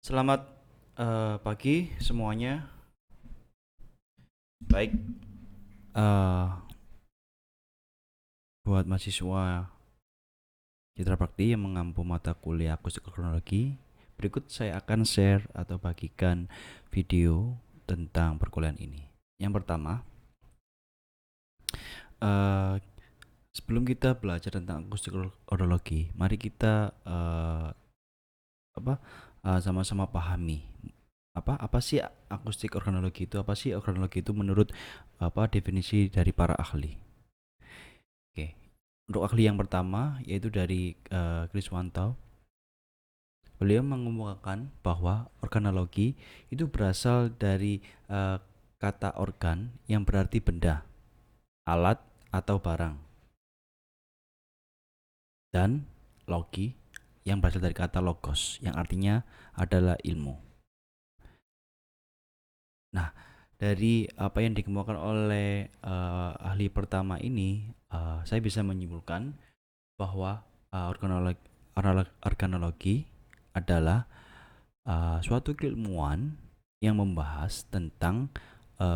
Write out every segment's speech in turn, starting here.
Selamat pagi semuanya. Baik, eh, buat mahasiswa Citra Bakti yang mengampu mata kuliah akustik kronologi, berikut saya akan share atau bagikan video tentang perkuliahan ini. Yang pertama, eh, sebelum kita belajar tentang akustik kronologi, mari kita apa sama-sama pahami apa sih akustik organologi itu, apa sih organologi itu menurut definisi dari para ahli. Oke, untuk ahli yang pertama yaitu dari Kriswanto. Beliau mengemukakan bahwa organologi itu berasal dari eh, kata organ yang berarti benda, alat atau barang, dan logi yang berasal dari kata logos yang artinya adalah ilmu. Nah, dari apa yang dikemukakan oleh ahli pertama ini, saya bisa menyimpulkan bahwa organologi adalah suatu keilmuan yang membahas tentang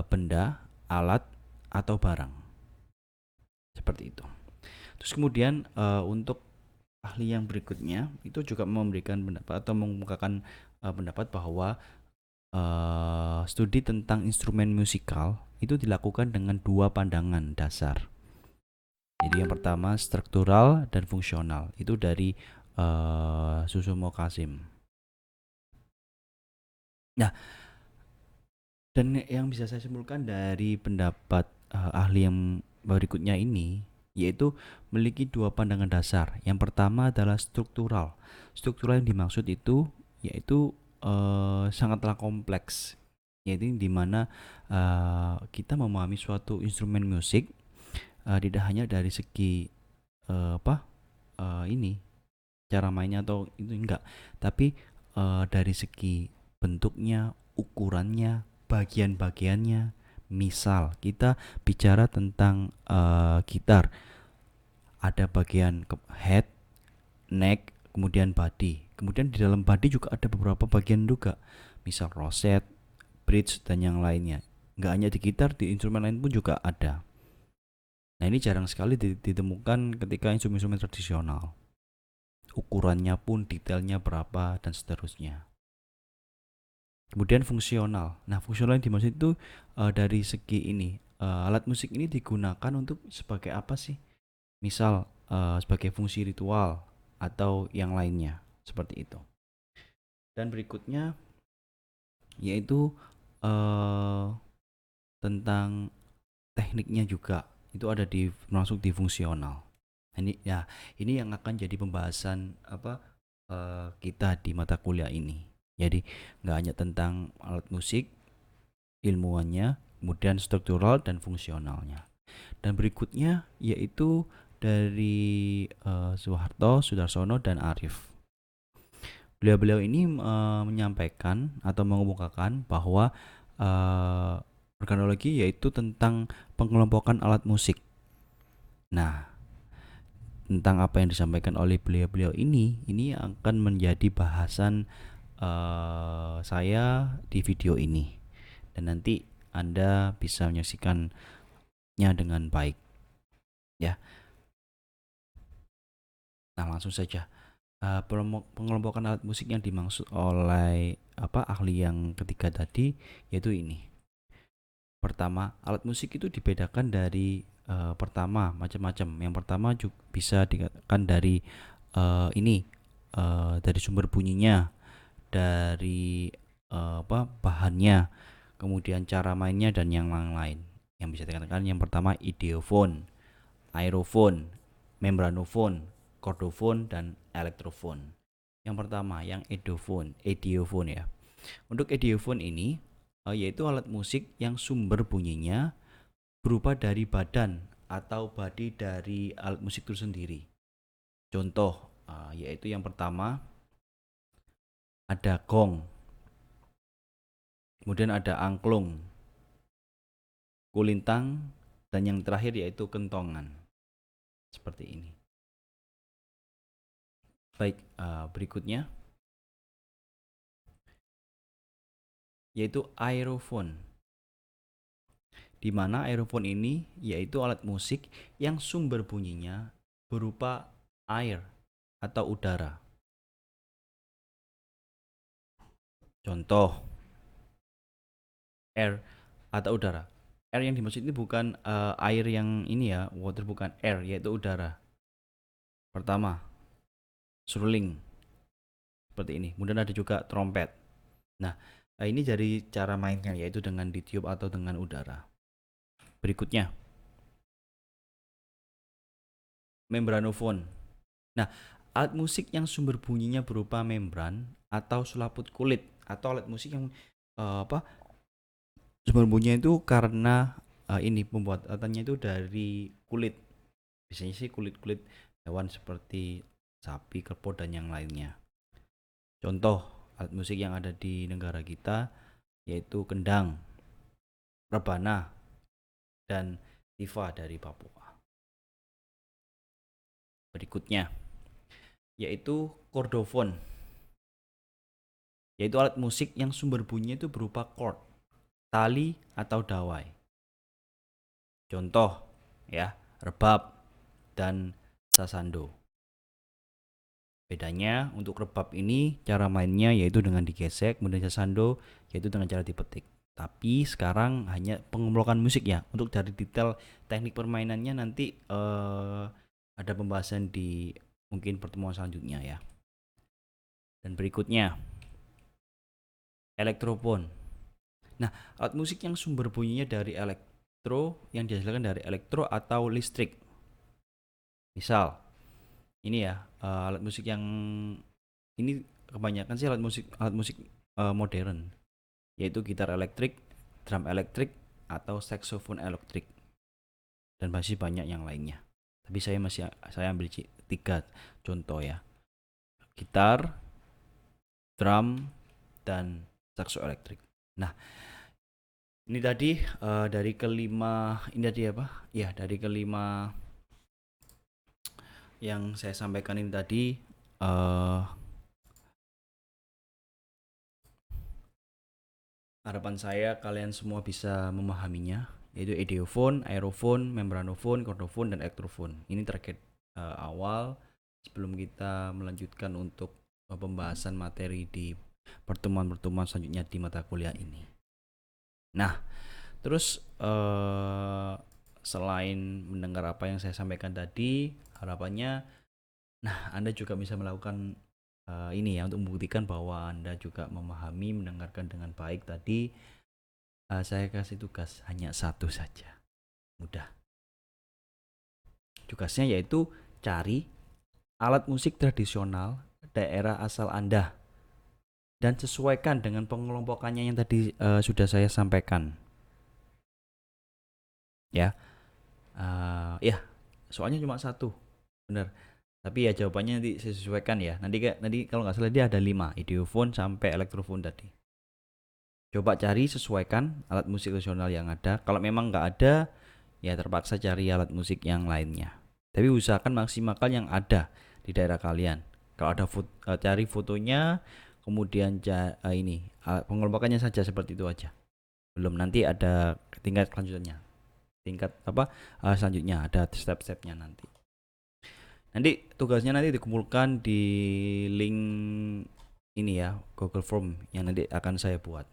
benda, alat, atau barang. Seperti itu. Terus kemudian untuk ahli yang berikutnya itu juga memberikan pendapat atau mengemukakan pendapat bahwa studi tentang instrumen musikal itu dilakukan dengan dua pandangan dasar. Jadi yang pertama struktural dan fungsional. Itu dari Susumo Kasim. Nah, dan yang bisa saya simpulkan dari pendapat ahli yang berikutnya ini yaitu memiliki dua pandangan dasar. Yang pertama adalah struktural. Struktural yang dimaksud itu yaitu sangatlah kompleks, yaitu di mana kita memahami suatu instrumen musik tidak hanya dari segi ini cara mainnya atau itu enggak, tapi dari segi bentuknya, ukurannya, bagian-bagiannya. Misal kita bicara tentang gitar, ada bagian head, neck, kemudian body. Kemudian di dalam body juga ada beberapa bagian juga, misal rosette, bridge dan yang lainnya. Nggak hanya di gitar, di instrumen lain pun juga ada. Nah ini jarang sekali ditemukan ketika instrumen-instrumen tradisional. Ukurannya pun detailnya berapa dan seterusnya. Kemudian fungsional. Nah, fungsional yang dimaksud itu dari segi ini, alat musik ini digunakan untuk sebagai apa sih? Misal sebagai fungsi ritual atau yang lainnya, seperti itu. Dan berikutnya yaitu eh, tentang tekniknya juga. Itu ada di masuk di fungsional. Ini ya, ini yang akan jadi pembahasan kita di mata kuliah ini. Jadi nggak hanya tentang alat musik, ilmuannya, kemudian struktural dan fungsionalnya. Dan berikutnya yaitu dari Soeharto, Sudarsono dan Arif. Beliau-beliau ini menyampaikan atau mengemukakan bahwa uh, organologi yaitu tentang pengelompokan alat musik. Nah, tentang apa yang disampaikan oleh beliau-beliau ini akan menjadi bahasan saya di video ini, dan nanti Anda bisa menyaksikannya dengan baik ya. Nah, langsung saja. Pengelompokan alat musik yang dimaksud oleh ahli yang ketiga tadi yaitu ini. Pertama, alat musik itu dibedakan dari pertama macam-macam. Yang pertama juga bisa dikatakan dari ini dari sumber bunyinya, dari bahannya, kemudian cara mainnya dan yang lain-lain. Yang bisa dikatakan yang pertama ideophone, aerophone, membranophone, chordophone dan elektrophone. Yang pertama yang ideophone ya. Untuk ideophone ini yaitu alat musik yang sumber bunyinya berupa dari badan atau body dari alat musik itu sendiri. Contoh yaitu yang pertama ada gong, kemudian ada angklung, kulintang, dan yang terakhir yaitu kentongan. Seperti ini. Baik, berikutnya yaitu aerofon. Di mana aerofon ini yaitu alat musik yang sumber bunyinya berupa air atau udara. Contoh, air atau udara. Air yang dimaksud ini bukan air yang ini ya, water, bukan air, yaitu udara. Pertama, seruling seperti ini. Kemudian ada juga trompet. Nah, ini dari cara mainnya, yaitu dengan ditiup atau dengan udara. Berikutnya, membranofon. Nah, alat musik yang sumber bunyinya berupa membran atau selaput kulit, atau alat musik yang sumber bunyinya itu karena ini pembuatannya itu dari kulit. Biasanya sih kulit-kulit hewan seperti sapi, kerbau, dan yang lainnya. Contoh alat musik yang ada di negara kita yaitu kendang, rebana, dan tifa dari Papua. Berikutnya yaitu kordofon, yaitu alat musik yang sumber bunyinya itu berupa chord, tali, atau dawai. Contoh ya, rebab dan sasando. Bedanya untuk rebab ini cara mainnya yaitu dengan digesek, kemudian sasando yaitu dengan cara dipetik. Tapi sekarang hanya pengemlokan musik ya. Untuk dari detail teknik permainannya nanti ada pembahasan di mungkin pertemuan selanjutnya ya. Dan berikutnya, elektrofon. Nah, alat musik yang sumber bunyinya dari elektro, yang dihasilkan dari elektro atau listrik. Misal, ini ya alat musik yang ini kebanyakan sih alat musik modern, yaitu gitar elektrik, drum elektrik, atau saxophone elektrik, dan masih banyak yang lainnya. Tapi saya ambil 3 contoh ya: gitar, drum, dan saxo elektrik. Nah, ini tadi dari kelima, ini tadi apa? Ya, dari kelima yang saya sampaikan ini tadi harapan saya kalian semua bisa memahaminya, yaitu ideofon, aerofon, membranofon, kordofon, dan elektrofon. Ini terkait awal sebelum kita melanjutkan untuk pembahasan materi di pertemuan-pertemuan selanjutnya di mata kuliah ini. Nah, terus selain mendengar apa yang saya sampaikan tadi, harapannya Anda juga bisa melakukan ini ya, untuk membuktikan bahwa Anda juga memahami, mendengarkan dengan baik tadi. Saya kasih tugas hanya 1 saja, mudah. Tugasnya yaitu cari alat musik tradisional daerah asal Anda dan sesuaikan dengan pengelompokannya yang tadi sudah saya sampaikan. Ya, ya, soalnya cuma 1, benar. Tapi ya jawabannya nanti saya sesuaikan ya. Nanti kalau nggak salah dia ada 5, ideofon sampai elektrofon tadi. Coba cari, sesuaikan alat musik tradisional yang ada. Kalau memang nggak ada, ya terpaksa cari alat musik yang lainnya. Tapi usahakan maksimalkan yang ada di daerah kalian. Kalau ada cari fotonya, kemudian ini pengelompokannya saja seperti itu aja. Belum, nanti ada tingkat selanjutnya. Selanjutnya ada step-stepnya nanti. Nanti tugasnya nanti dikumpulkan di link ini ya, Google Form yang nanti akan saya buat.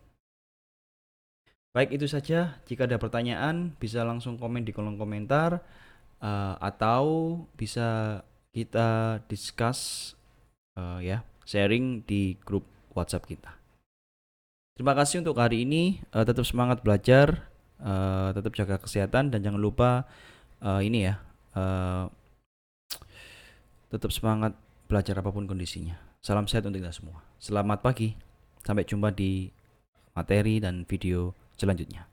Baik, itu saja. Jika ada pertanyaan bisa langsung komen di kolom komentar, atau bisa kita discuss ya, sharing di grup WhatsApp kita. Terima kasih untuk hari ini. Tetap semangat belajar, tetap jaga kesehatan, dan jangan lupa ini ya, tetap semangat belajar apapun kondisinya. Salam sehat untuk kita semua. Selamat pagi. Sampai jumpa di materi dan video selanjutnya.